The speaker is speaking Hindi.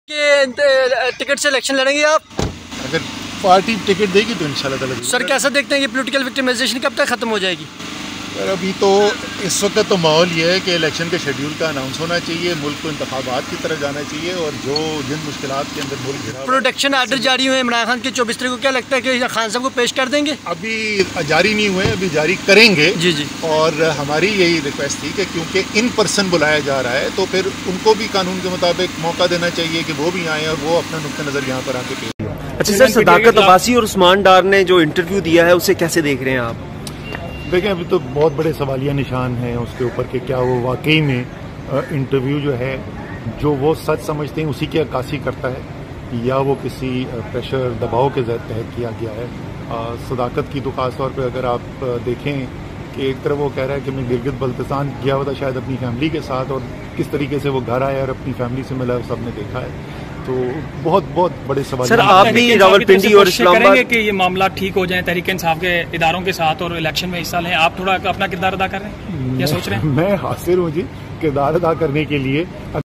के टिकट से इलेक्शन लड़ेंगे आप? अगर पार्टी टिकट देगी तो इंशाल्लाह ताला। सर कैसा देखते हैं ये पॉलिटिकल विक्टिमाइजेशन कब तक खत्म हो जाएगी? सर अभी तो इस वक्त तो माहौल ये है कि इलेक्शन के शेड्यूल का अनाउंस होना चाहिए, मुल्क को इंतखाबात की तरफ जाना चाहिए और जो जिन मुश्किलात के अंदर मुल्क घिरा प्रोटेक्शन आर्डर जारी हुए इमरान खान के 24 तारीख को, क्या लगता है कि खान साहब को पेश कर देंगे? अभी जारी नहीं हुए, अभी जारी करेंगे। जी जी। और हमारी यही रिक्वेस्ट थी कि क्योंकि इन पर्सन बुलाया जा रहा है तो फिर उनको भी कानून के मुताबिक मौका देना चाहिए कि वो भी आए और वो अपना नुक्ता नज़र यहाँ पर आके पेश करें। अच्छा सर, सदाकत अब्बासी और उस्मान डार ने जो इंटरव्यू दिया है उसे कैसे देख रहे हैं आप? देखें अभी तो बहुत बड़े सवालिया निशान हैं उसके ऊपर कि क्या वो वाकई में इंटरव्यू जो है जो वो सच समझते हैं उसी की अक्कासी करता है या वो किसी प्रेशर दबाव के तहत किया गया है। सदाकत की तो खास तौर पे अगर आप देखें कि एक तरफ वो कह रहा है कि मैं गिलगित बल्तिस्तान गया हुआ था शायद अपनी फैमिली के साथ, और किस तरीके से वो घर आया और अपनी फैमिली से मिला सबने देखा है। तो बहुत बहुत बड़े सवाल। सर आप भी रावलपिंडी और इस्लामाबाद करेंगे कि ये मामला ठीक हो जाए तहरीक इंसाफ के इदारों के साथ और इलेक्शन में हिस्सा लें? आप थोड़ा अपना किरदार अदा कर रहे हैं या सोच रहे हैं? मैं हासिल हूँ जी किरदार अदा करने के लिए।